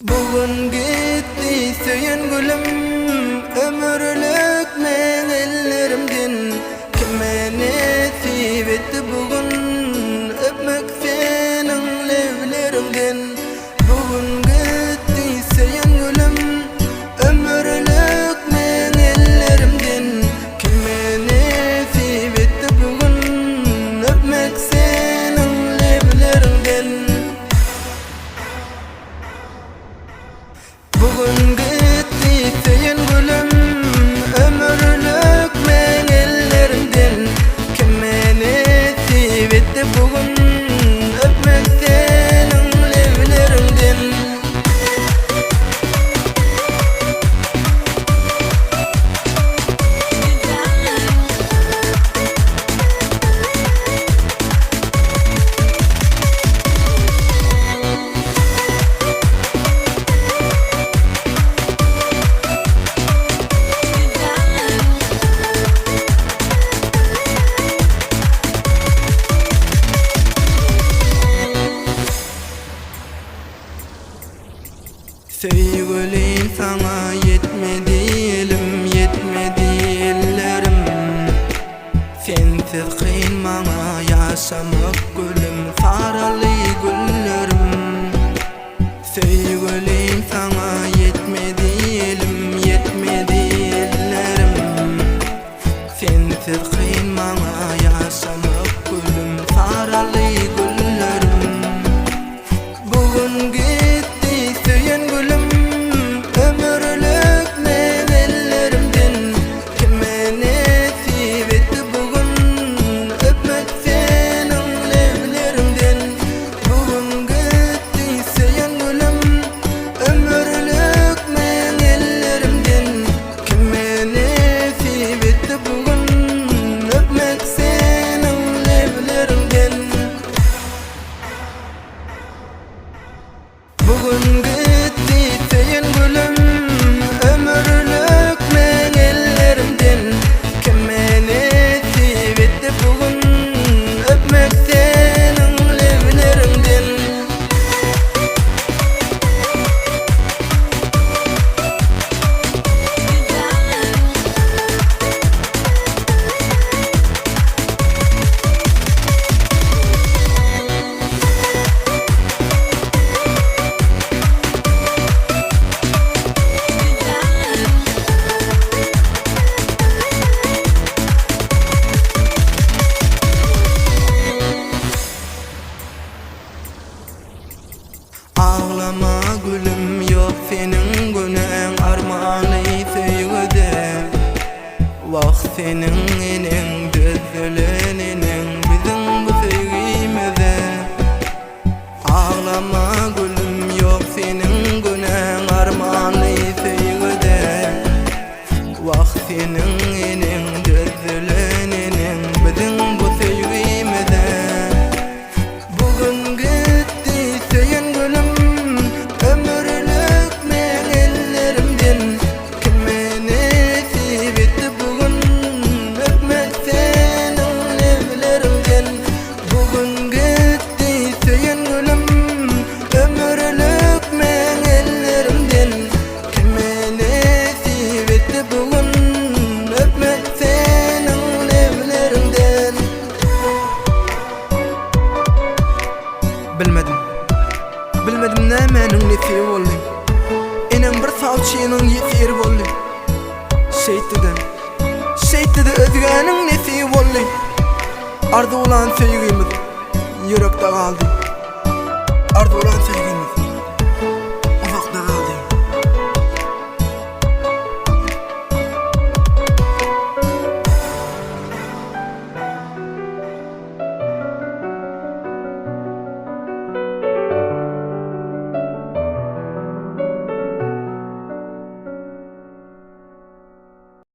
Bugün gitti söyün gülüm, ömürlük men ellerimden. Kime nasip etti bugün, öpmek senin levlerimden. Bugün gitti söyün gülüm, ömürlük men ellerimden. Kime nasip etti bugün, öpmek senin levlerimden. Bugün gitti söyün gülüm, ömürlük men ellerimden. Kime nasip etti bugün, öpmek senin levlerimden. Sevgilim sana yetmedi elim, yetmedi ellerim. Sensiz kıyın bana yaşamak gülüm, saralı güllerim. Sevgilim sana yetmedi elim, yetmedi ellerim. Sensiz kıyın bana yaşamak gülüm, saralı güllerim. Bugün gitti söyün gülüm, ömürlük men ellerimden. Kime nasip etti bugün, öpmek senin levlerimden. Bugün gitti söyün gülüm, ömürlük men ellerimden. Kime nasip etti bugün, öpmek senin levlerimden. Bugün gitti söyün gülüm, ömürlük men ellerimden. Kime nasip etti bugün, öpmek senin levlerimden. Ağlama gülüm, yok senin günün armağanı sevgide. Vakt senin inin, düzülün inin, bizim bu sevgimize. Ağlama gülüm, yok senin günün armağanı sevgide. Vakt senin inin, düzülün inin, bizim bu sevgimize. Bugün gitti söyün gülüm, ömürlük men ellerimden. Kime nasip etti bugün, öpmek senin levlerimden. Bugün gitti söyün gülüm, ömürlük men ellerimden. Kime nasip etti bugün, öpmek senin levlerimden. Bilmedim ne menin neferi olayım. Enen bir salçının yeferi olayım. Şeytidi özgenin neferi olayım. Arzu olan sevgimiz yürekte kaldı. Arzu olan sevgimiz